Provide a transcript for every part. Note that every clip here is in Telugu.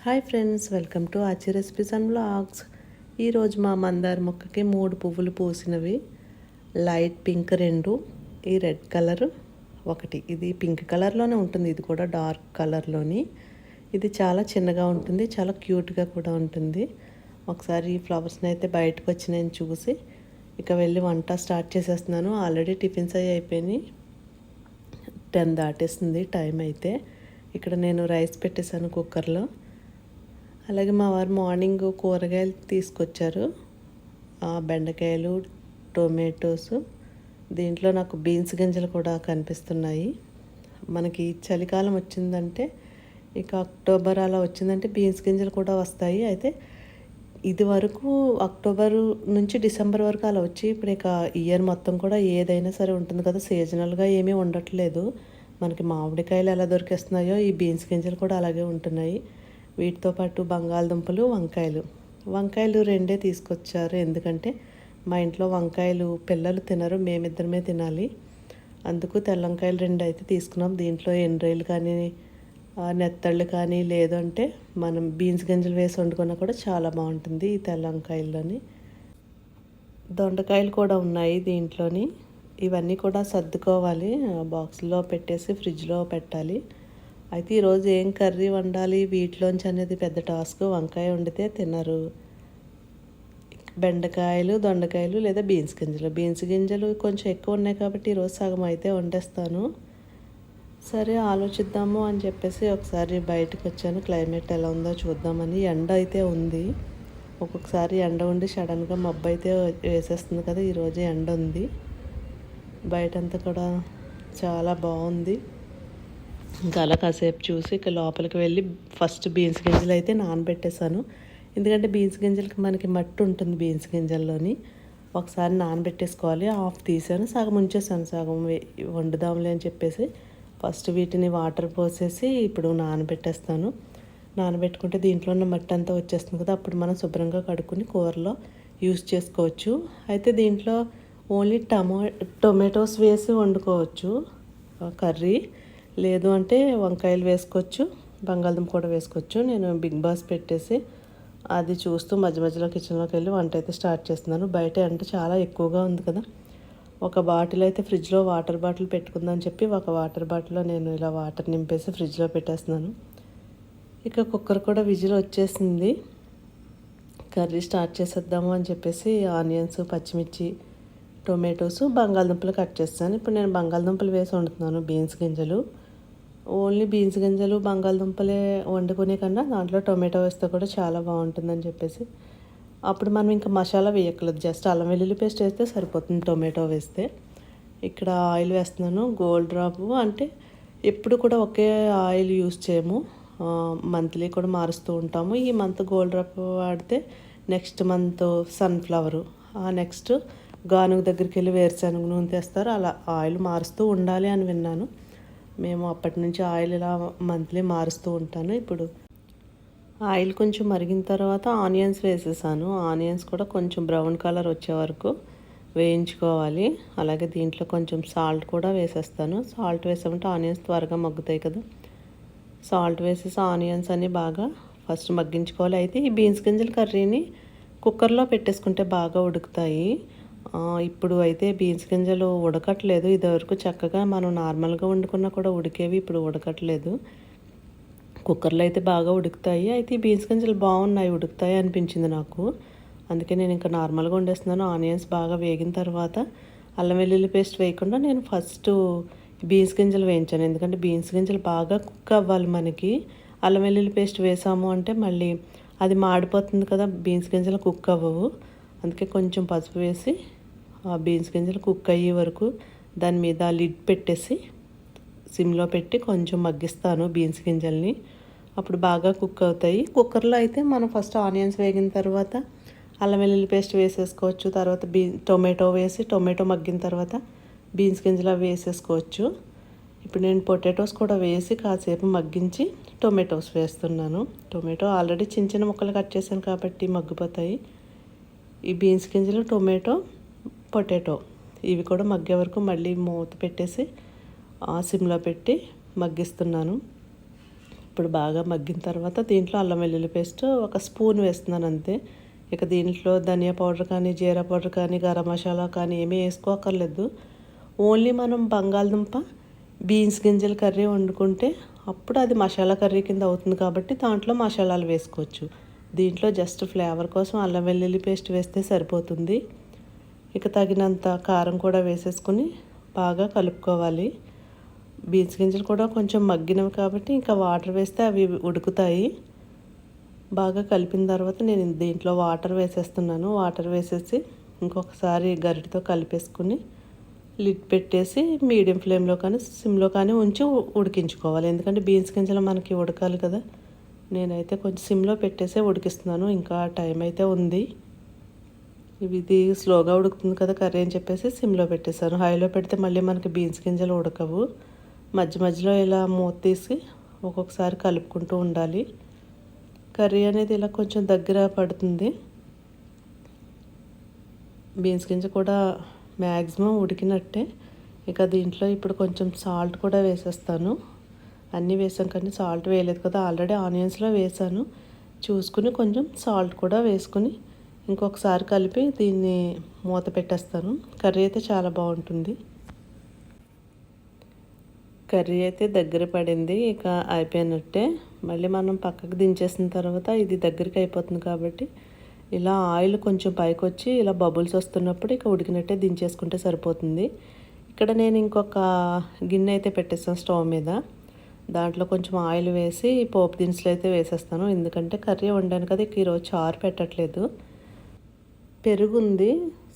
హాయ్ ఫ్రెండ్స్, వెల్కమ్ టు ఆచి రెసిపీస్ అండ్ బ్లాగ్స్. ఈరోజు మా మందార మొక్కకి 3 పువ్వులు పూసినవి. లైట్ పింక్ 2, ఈ రెడ్ కలర్ 1. ఇది పింక్ కలర్లోనే ఉంటుంది, ఇది కూడా డార్క్ కలర్లోని. ఇది చాలా చిన్నగా ఉంటుంది, చాలా క్యూట్గా కూడా ఉంటుంది. ఒకసారి ఈ ఫ్లవర్స్ని అయితే బయటకు వచ్చి నేను చూసి ఇక వెళ్ళి వంట స్టార్ట్ చేసేస్తున్నాను. ఆల్రెడీ టిఫిన్స్ అయిపోయినాయి, 10 దాటేస్తుంది టైం అయితే. ఇక్కడ నేను రైస్ పెట్టేశాను కుక్కర్లో. అలాగే మా వారు మార్నింగ్ కూరగాయలు తీసుకొచ్చారు, బెండకాయలు, టొమాటోస్. దీంట్లో నాకు బీన్స్ గింజలు కూడా కనిపిస్తున్నాయి. మనకి చలికాలం వచ్చిందంటే, ఇక అక్టోబర్ అలా వచ్చిందంటే బీన్స్ గింజలు కూడా వస్తాయి. అయితే ఇది వరకు అక్టోబర్ నుంచి డిసెంబర్ వరకు అలా వచ్చి, ఇప్పుడు ఇక ఇయర్ మొత్తం కూడా ఏదైనా సరే ఉంటుంది కదా, సీజనల్గా ఏమీ ఉండట్లేదు. మనకి మామిడికాయలు ఎలా దొరికేస్తున్నాయో ఈ బీన్స్ గింజలు కూడా అలాగే ఉంటున్నాయి. వీటితో పాటు బంగాళదుంపలు, వంకాయలు 2 తీసుకొచ్చారు. ఎందుకంటే మా ఇంట్లో వంకాయలు పిల్లలు తినరు, మేమిద్దరమే తినాలి. అందుకు తెల్ల వంకాయలు 2 అయితే తీసుకున్నాం. దీంట్లో ఎండ్రాయిలు కానీ, నెత్తళ్ళు కానీ, లేదంటే మనం బీన్స్ గింజలు వేసి వండుకున్నా కూడా చాలా బాగుంటుంది ఈ తెల్ల వంకాయల్లోని. దొండకాయలు కూడా ఉన్నాయి దీంట్లోని. ఇవన్నీ కూడా సర్దుకోవాలి, బాక్స్లో పెట్టేసి ఫ్రిడ్జ్లో పెట్టాలి. అయితే ఈరోజు ఏం కర్రీ వండాలి వీటిలోంచి అనేది పెద్ద టాస్క్. వంకాయ వండితే తినరు. బెండకాయలు, దొండకాయలు లేదా బీన్స్ గింజలు కొంచెం ఎక్కువ ఉన్నాయి కాబట్టి ఈరోజు సగం అయితే వండేస్తాను. సరే ఆలోచిద్దాము అని చెప్పేసి ఒకసారి బయటకు వచ్చాను. క్లైమేట్ ఎలా ఉందో చూద్దామని. ఎండ అయితే ఉంది, ఒక్కొక్కసారి ఎండ ఉండి సడన్గా మబ్బు అయితే వేసేస్తుంది కదా. ఈరోజు ఎండ ఉంది, బయటంతా కూడా చాలా బాగుంది. ఇంకా అలా కాసేపు చూసి ఇక లోపలికి వెళ్ళి ఫస్ట్ బీన్స్ గింజలు అయితే నానబెట్టేశాను. ఎందుకంటే బీన్స్ గింజలకి మనకి మట్టి ఉంటుంది బీన్స్ గింజల్లోని. ఒకసారి నానబెట్టేసుకోవాలి. హాఫ్ తీసాను, సగం ఉంచేసాను, సగం వండుదాంలే అని చెప్పేసి ఫస్ట్ వీటిని వాటర్ పోసేసి ఇప్పుడు నానబెట్టేస్తాను. నానబెట్టుకుంటే దీంట్లో ఉన్న మట్టి అంతా వచ్చేస్తుంది కదా, అప్పుడు మనం శుభ్రంగా కడుక్కుని కూరలో యూస్ చేసుకోవచ్చు. అయితే దీంట్లో ఓన్లీ టొమాటోస్ వేసి వండుకోవచ్చు కర్రీ. లేదు అంటే వంకాయలు వేసుకోవచ్చు, బంగాళదుంప కూడా వేసుకోవచ్చు. నేను బిగ్ బాస్ పెట్టేసి అది చూస్తూ మధ్య మధ్యలో కిచెన్లోకి వెళ్ళి వంట అయితే స్టార్ట్ చేస్తున్నాను. బయట ఎండ చాలా ఎక్కువగా ఉంది కదా. ఒక బాటిల్ అయితే ఫ్రిడ్జ్లో వాటర్ బాటిల్ పెట్టుకుందామని చెప్పి ఒక వాటర్ బాటిల్లో నేను ఇలా వాటర్ నింపేసి ఫ్రిడ్జ్లో పెట్టేస్తున్నాను. ఇక కుక్కర్ కూడా విజిల్ వచ్చేసింది. కర్రీ స్టార్ట్ చేసేద్దాము అని చెప్పేసి ఆనియన్స్, పచ్చిమిర్చి, టొమాటోస్, బంగాళదుంపలు కట్ చేస్తాను. ఇప్పుడు నేను బంగాళదుంపలు వేసి వండుతున్నాను. బీన్స్ గింజలు ఓన్లీ బీన్స్ గింజలు బంగాళదుంపలే వండుకునే కన్నా దాంట్లో టొమాటో వేస్తే కూడా చాలా బాగుంటుందని చెప్పేసి అప్పుడు మనం ఇంకా మసాలా వేయక్కలేదు, జస్ట్ అల్లం వెల్లుల్లి పేస్ట్ వేస్తే సరిపోతుంది టొమాటో వేస్తే. ఇక్కడ ఆయిల్ వేస్తున్నాను. గోల్డ్ డ్రాప్ అంటే ఎప్పుడు కూడా ఒకే ఆయిల్ యూస్ చేయము, మంత్లీ కూడా మారుస్తూ ఉంటాము. ఈ మంత్ గోల్డ్ డ్రాప్ వాడితే నెక్స్ట్ మంత్ సన్ఫ్లవరు, నెక్స్ట్ గానుగ దగ్గరికి వెళ్ళి వేరుశనగ నూనె తెస్తారు. అలా ఆయిల్ మారుస్తూ ఉండాలి అని విన్నాను. మేము అప్పటి నుంచి ఆయిల్ ఇలా మంత్లీ మారుస్తూ ఉంటాను. ఇప్పుడు ఆయిల్ కొంచెం మరిగిన తర్వాత ఆనియన్స్ వేసేసాను. ఆనియన్స్ కూడా కొంచెం బ్రౌన్ కలర్ వచ్చే వరకు వేయించుకోవాలి. అలాగే దీంట్లో కొంచెం సాల్ట్ కూడా వేసేస్తాను. సాల్ట్ వేసామంటే ఆనియన్స్ త్వరగా మగ్గుతాయి కదా. సాల్ట్ వేసేసి ఆనియన్స్ అన్నీ బాగా ఫస్ట్ మగ్గించుకోవాలి. అయితే ఈ బీన్స్ గింజల కర్రీని కుక్కర్లో పెట్టేసుకుంటే బాగా ఉడుకుతాయి. ఇప్పుడు అయితే బీన్స్ గింజలు ఉడకట్లేదు. ఇదివరకు చక్కగా మనం నార్మల్గా వండుకున్నా కూడా ఉడికేవి, ఇప్పుడు ఉడకట్లేదు. కుక్కర్లో అయితే బాగా ఉడుకుతాయి. అయితే ఈ బీన్స్ గింజలు బాగున్నాయి, ఉడుకుతాయి అనిపించింది నాకు. అందుకే నేను ఇంకా నార్మల్గా వండేస్తున్నాను. ఆనియన్స్ బాగా వేగిన తర్వాత అల్లం వెల్లుల్లి పేస్ట్ వేయకుండా నేను ఫస్ట్ బీన్స్ గింజలు వేయించాను. ఎందుకంటే బీన్స్ గింజలు బాగా కుక్ అవ్వాలి మనకి. అల్లం వెల్లుల్లి పేస్ట్ వేసాము అంటే మళ్ళీ అది మాడిపోతుంది కదా, బీన్స్ గింజలు కుక్ అవ్వవు. అందుకే కొంచెం పసుపు వేసి ఆ బీన్స్ గింజలు కుక్ అయ్యే వరకు దాని మీద లిడ్ పెట్టేసి సిమ్లో పెట్టి కొంచెం మగ్గిస్తాను బీన్స్ గింజల్ని. అప్పుడు బాగా కుక్ అవుతాయి. కుక్కర్లో అయితే మనం ఫస్ట్ ఆనియన్స్ వేగిన తర్వాత అల్లం వెల్లుల్లి పేస్ట్ వేసేసుకోవచ్చు. తర్వాత టొమాటో వేసి టొమాటో మగ్గిన తర్వాత బీన్స్ గింజలు వేసేసుకోవచ్చు. ఇప్పుడు నేను పొటాటోస్ కూడా వేసి కాసేపు మగ్గించి టొమాటోస్ వేస్తున్నాను. టొమాటో ఆల్రెడీ చిన్న చిన్న ముక్కలు కట్ చేశాను కాబట్టి మగ్గిపోతాయి. ఈ బీన్స్ గింజలు, టొమాటో, పొటాటో ఇవి కూడా మగ్గే వరకు మళ్ళీ మూత పెట్టేసి సిమ్లో పెట్టి మగ్గిస్తున్నాను. ఇప్పుడు బాగా మగ్గిన తర్వాత దీంట్లో అల్లం వెల్లుల్లి పేస్ట్ ఒక స్పూన్ వేస్తున్నాను అంతే. ఇక దీంట్లో ధనియా పౌడర్ కానీ, జీరా పౌడర్ కానీ, గరం మసాలా కానీ ఏమీ వేసుకోక్కర్లేదు. ఓన్లీ మనం బంగాళదుంప బీన్స్ గింజల కర్రీ వండుకుంటే అప్పుడు అది మసాలా కర్రీ కింద అవుతుంది కాబట్టి దాంట్లో మసాలాలు వేసుకోవచ్చు. దీంట్లో జస్ట్ ఫ్లేవర్ కోసం అల్లం వెల్లుల్లి పేస్ట్ వేస్తే సరిపోతుంది. ఇక తగినంత కారం కూడా వేసేసుకుని బాగా కలుపుకోవాలి. బీన్స్ గింజలు కూడా కొంచెం మగ్గినవి కాబట్టి ఇంకా వాటర్ వేస్తే అవి ఉడుకుతాయి. బాగా కలిపిన తర్వాత నేను దీంట్లో వాటర్ వేసేస్తున్నాను. వాటర్ వేసేసి ఇంకొకసారి గరిటెతో కలిపేసుకుని లిడ్ పెట్టేసి మీడియం ఫ్లేమ్లో కానీ సిమ్లో కానీ ఉంచి ఉడికించుకోవాలి. ఎందుకంటే బీన్స్ గింజలు మనకి ఉడకాలి కదా. నేనైతే కొంచెం సిమ్లో పెట్టేసే ఉడికిస్తున్నాను. ఇంకా టైం అయితే ఉంది. ఇది స్లోగా ఉడుకుతుంది కదా కర్రీ అని చెప్పేసి సిమ్లో పెట్టేశాను. హైలో పెడితే మళ్ళీ మనకి బీన్స్ గింజలు ఉడకవు. మధ్య మధ్యలో ఇలా మూత తీసి ఒక్కొక్కసారి కలుపుకుంటూ ఉండాలి. కర్రీ అనేది ఇలా కొంచెం దగ్గర పడుతుంది. బీన్స్ గింజ కూడా మ్యాక్సిమం ఉడికినట్టే. ఇక దీంట్లో ఇప్పుడు కొంచెం సాల్ట్ కూడా వేసేస్తాను. అన్నీ వేసాం కానీ సాల్ట్ వేయలేదు కదా, ఆల్రెడీ ఆనియన్స్లో వేసాను. చూసుకుని కొంచెం సాల్ట్ కూడా వేసుకుని ఇంకొకసారి కలిపి దీన్ని మూత పెట్టేస్తాను. కర్రీ అయితే చాలా బాగుంటుంది. కర్రీ అయితే దగ్గర పడింది. ఇక అయిపోయినట్టే. మళ్ళీ మనం పక్కకు దించేసిన తర్వాత ఇది దగ్గరికి అయిపోతుంది కాబట్టి ఇలా ఆయిల్ కొంచెం పైకి వచ్చి ఇలా బబుల్స్ వస్తున్నప్పుడు ఇక ఉడికినట్టే దించేసుకుంటే సరిపోతుంది. ఇక్కడ నేను ఇంకొక గిన్నె అయితే పెట్టేస్తాను స్టవ్ మీద. దాంట్లో కొంచెం ఆయిల్ వేసి పోపు దినుసులు అయితే వేసేస్తాను. ఎందుకంటే కర్రీ వండాను కదా, ఈరోజు చారు పెట్టట్లేదు. పెరుగు ఉంది,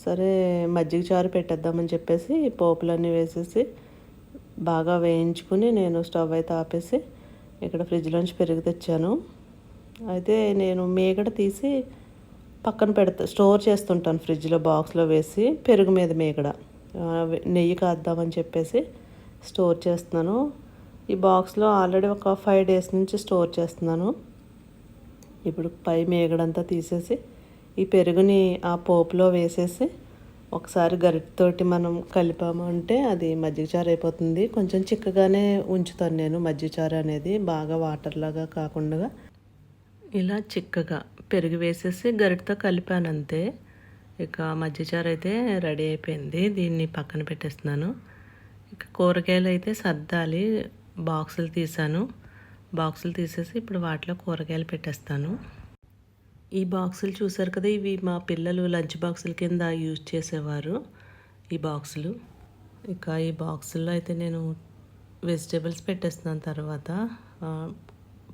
సరే మజ్జిగ చారు పెట్టేద్దామని చెప్పేసి పోపులన్నీ వేసేసి బాగా వేయించుకుని నేను స్టవ్ అయితే ఆపేసి ఇక్కడ ఫ్రిడ్జ్లోంచి పెరుగు తెచ్చాను. అయితే నేను మేగడ తీసి పక్కన స్టోర్ చేస్తుంటాను ఫ్రిడ్జ్లో బాక్స్లో వేసి. పెరుగు మీద మేగడ నెయ్యి కాద్దామని చెప్పేసి స్టోర్ చేస్తున్నాను. ఈ బాక్స్లో ఆల్రెడీ ఒక 5 days నుంచి స్టోర్ చేస్తున్నాను. ఇప్పుడు పై మేగడంతా తీసేసి ఈ పెరుగుని ఆ పోపులో వేసేసి ఒకసారి గరిటెతోటి మనం కలిపామంటే అది మజ్జిగ చారు అయిపోతుంది. కొంచెం చిక్కగానే ఉంచుతాను నేను మజ్జిగ చారు అనేది, బాగా వాటర్లాగా కాకుండా ఇలా చిక్కగా పెరుగు వేసేసి గరిటెతో కలిపాను అంతే. ఇక మజ్జిగ చారు అయితే రెడీ అయిపోయింది. దీన్ని పక్కన పెట్టేస్తున్నాను. ఇక కూరగాయలు అయితే సర్దాలి. బాక్సులు తీసాను. బాక్సులు తీసేసి ఇప్పుడు వాటిలో కూరగాయలు పెట్టేస్తాను. ఈ బాక్సులు చూసారు కదా, ఇవి మా పిల్లలు లంచ్ బాక్సుల కింద యూజ్ చేసేవారు ఈ బాక్సులు. ఇక ఈ బాక్సుల్లో అయితే నేను వెజిటేబుల్స్ పెట్టేస్తున్నాను. తర్వాత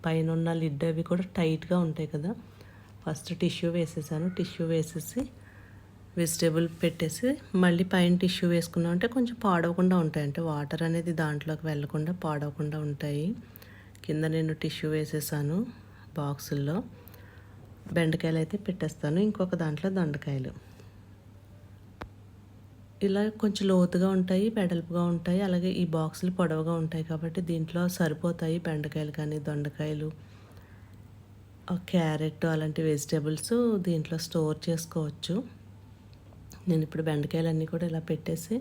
పైన ఉన్న లిడ్ అవి కూడా టైట్గా ఉంటాయి కదా, ఫస్ట్ టిష్యూ వేసేసాను. టిష్యూ వేసేసి వెజిటేబుల్ పెట్టేసి మళ్ళీ పైన టిష్యూ వేసుకున్నాం అంటే కొంచెం పాడవకుండా ఉంటాయి. అంటే వాటర్ అనేది దాంట్లోకి వెళ్ళకుండా పాడవకుండా ఉంటాయి. కింద నేను టిష్యూ వేసేసాను. బాక్సుల్లో బెండకాయలు అయితే పెట్టేస్తాను. ఇంకొక దాంట్లో దొండకాయలు. ఇలా కొంచెం లోతుగా ఉంటాయి, వెడల్పుగా ఉంటాయి. అలాగే ఈ బాక్సులు పొడవుగా ఉంటాయి కాబట్టి దీంట్లో సరిపోతాయి బెండకాయలు కానీ, దొండకాయలు, క్యారెట్ అలాంటి వెజిటేబుల్స్ దీంట్లో స్టోర్ చేసుకోవచ్చు. నేను ఇప్పుడు బెండకాయలన్నీ కూడా ఇలా పెట్టేసి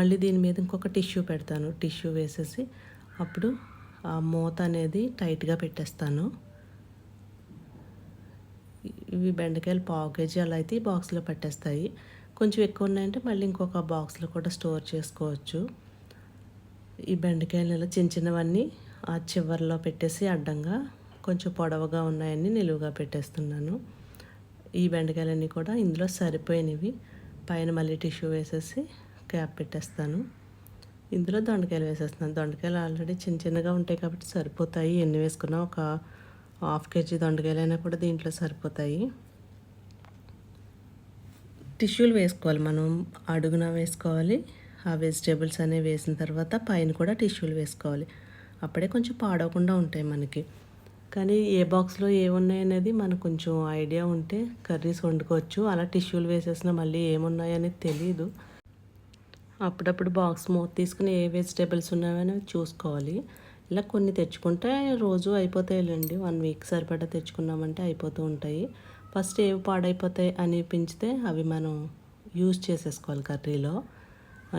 మళ్ళీ దీని మీద ఇంకొక టిష్యూ పెడతాను. టిష్యూ వేసేసి అప్పుడు ఆ మూత అనేది టైట్గా పెట్టేస్తాను. ఇవి బెండకాయలు 1/4 kg అలా అయితే ఈ బాక్స్లో పట్టేస్తాయి. కొంచెం ఎక్కువ ఉన్నాయంటే మళ్ళీ ఇంకొక బాక్స్లో కూడా స్టోర్ చేసుకోవచ్చు. ఈ బెండకాయలు ఇలా చిన్న చిన్నవన్నీ ఆ చివర్లో పెట్టేసి అడ్డంగా, కొంచెం పొడవుగా ఉన్నాయన్నీ నిలువుగా పెట్టేస్తున్నాను. ఈ బెండకాయలన్నీ కూడా ఇందులో సరిపోయినవి. పైన మళ్ళీ టిష్యూ వేసేసి క్యాప్ పెట్టేస్తాను. ఇందులో దొండకాయలు వేసేస్తున్నాను. దొండకాయలు ఆల్రెడీ చిన్న చిన్నగా ఉంటాయి కాబట్టి సరిపోతాయి. ఎన్ని వేసుకున్నా ఒక 1/2 kg దొండకాయలైనా కూడా దీంట్లో సరిపోతాయి. టిష్యూలు వేసుకోవాలి, మనం అడుగున వేసుకోవాలి. ఆ వెజిటేబుల్స్ అనేవి వేసిన తర్వాత పైన కూడా టిష్యూలు వేసుకోవాలి. అప్పుడే కొంచెం పాడవకుండా ఉంటాయి మనకి. కానీ ఏ బాక్స్లో ఏమున్నాయి అనేది మనకు కొంచెం ఐడియా ఉంటే కర్రీస్ వండుకోవచ్చు. అలా టిష్యూలు వేసేసినా మళ్ళీ ఏమున్నాయనేది తెలియదు. అప్పుడప్పుడు బాక్స్ మూత తీసుకుని ఏ వెజిటేబుల్స్ ఉన్నాయని చూసుకోవాలి. ఇలా కొన్ని తెచ్చుకుంటే రోజు అయిపోతాయిలేండి. 1 week సరిపడా తెచ్చుకున్నామంటే అయిపోతూ ఉంటాయి. ఫస్ట్ ఏవి పాడైపోతాయి అనిపించితే అవి మనం యూజ్ చేసేసుకోవాలి కర్రీలో.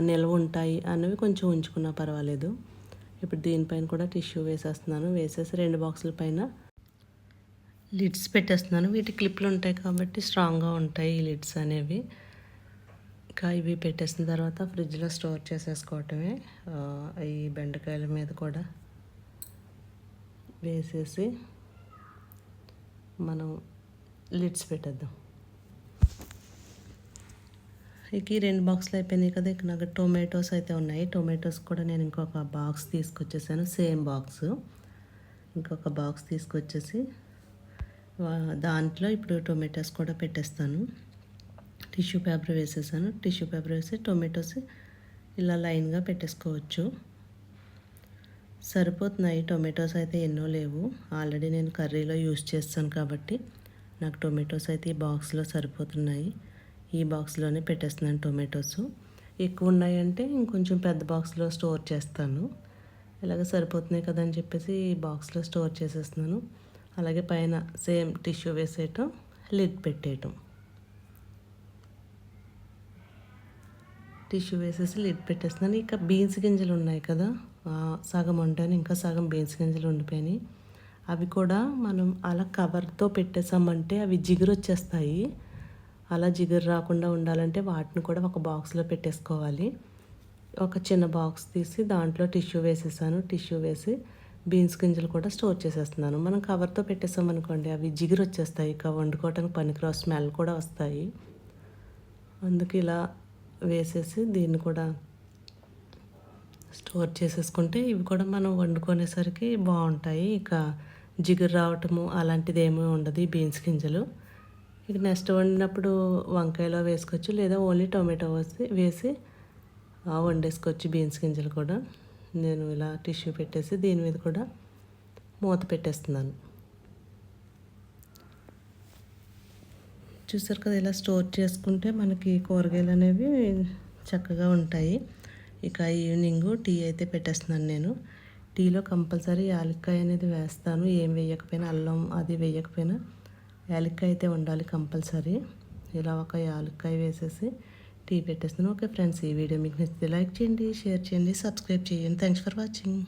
నిల్వ ఉంటాయి అనేవి కొంచెం ఉంచుకున్నా పర్వాలేదు. ఇప్పుడు దీనిపైన కూడా టిష్యూ వేసేస్తున్నాను. వేసేసి 2 బాక్సుల పైన లిడ్స్ పెట్టేస్తున్నాను. వీటి క్లిప్లు ఉంటాయి కాబట్టి స్ట్రాంగ్గా ఉంటాయి ఈ లిడ్స్ అనేవి. ఇంకా ఇవి పెట్టేసిన తర్వాత ఫ్రిడ్జ్లో స్టోర్ చేసేసుకోవటమే. ఈ బెండకాయల మీద కూడా వేసేసి మనం లిడ్స్ పెట్టేద్దాం. ఇక ఈ 2 బాక్సులు అయిపోయినాయి కదా. ఇక నాకు టొమాటోస్ అయితే ఉన్నాయి. టొమాటోస్ కూడా నేను ఇంకొక బాక్స్ తీసుకొచ్చేసాను. సేమ్ బాక్సు ఇంకొక బాక్స్ తీసుకొచ్చేసి దాంట్లో ఇప్పుడు టొమాటోస్ కూడా పెట్టేస్తాను. టిష్యూ పేపర్ వేసేసాను. టిష్యూ పేపర్ వేసి టొమాటోస్ ఇలా లైన్గా పెట్టేసుకోవచ్చు. సరిపోతున్నాయి. టొమాటోస్ అయితే ఎన్నో లేవు. ఆల్రెడీ నేను కర్రీలో యూస్ చేస్తాను కాబట్టి నాకు టొమాటోస్ అయితే ఈ బాక్స్లో సరిపోతున్నాయి. ఈ బాక్స్లోనే పెట్టేస్తున్నాను టొమాటోస్. ఎక్కువ ఉన్నాయంటే ఇంకొంచెం పెద్ద బాక్స్లో స్టోర్ చేస్తాను. ఇలాగ సరిపోతున్నాయి కదా అని చెప్పేసి ఈ బాక్స్లో స్టోర్ చేసేస్తున్నాను. అలాగే పైన సేమ్ టిష్యూ వేసేయటం, లిడ్ పెట్టేయటం. టిష్యూ వేసేసి లిడ్ పెట్టేస్తున్నాను. ఇక బీన్స్ గింజలు ఉన్నాయి కదా, సగం వండాను, ఇంకా సగం బీన్స్ గింజలు ఉండిపోయినాయి. అవి కూడా మనం అలా కవర్తో పెట్టేసామంటే అవి జిగురు వచ్చేస్తాయి. అలా జిగురు రాకుండా ఉండాలంటే వాటిని కూడా ఒక బాక్స్లో పెట్టేసుకోవాలి. ఒక చిన్న బాక్స్ తీసి దాంట్లో టిష్యూ వేసేసాను. టిష్యూ వేసి బీన్స్ గింజలు కూడా స్టోర్ చేసేస్తున్నాను. మనం కవర్తో పెట్టేసామనుకోండి అవి జిగురు వచ్చేస్తాయి. ఇక వండుకోవటానికి పనికిరావు, స్మెల్ కూడా వస్తాయి. అందుకు ఇలా వేసేసి దీన్ని కూడా స్టోర్ చేసేసుకుంటే ఇవి కూడా మనం వండుకునేసరికి బాగుంటాయి. ఇక జిగురు రావటము అలాంటిది ఏమీ ఉండదు ఈ బీన్స్ గింజలు. ఇక నెక్స్ట్ వండినప్పుడు వంకాయలో వేసుకోవచ్చు, లేదా ఓన్లీ టొమాటో వేసి వండేసుకోవచ్చు బీన్స్ గింజలు కూడా. నేను ఇలా టిష్యూ పెట్టేసి దీని మీద కూడా మూత పెట్టేస్తున్నాను. చూసారు కదా, ఇలా స్టోర్ చేసుకుంటే మనకి కూరగాయలు అనేవి చక్కగా ఉంటాయి. ఇక ఈవినింగ్ టీ అయితే పెట్టేస్తున్నాను నేను. టీలో కంపల్సరీ యాలక్కాయ అనేది వేస్తాను. ఏం వేయకపోయినా, అల్లం అది వేయకపోయినా యాలక్కాయ అయితే ఉండాలి కంపల్సరీ. ఇలా ఒక యాలక్కాయ వేసేసి టీ పెట్టేస్తాను. ఓకే ఫ్రెండ్స్, ఈ వీడియో మీకు నచ్చితే లైక్ చేయండి, షేర్ చేయండి, సబ్స్క్రైబ్ చేయండి. Thanks for watching.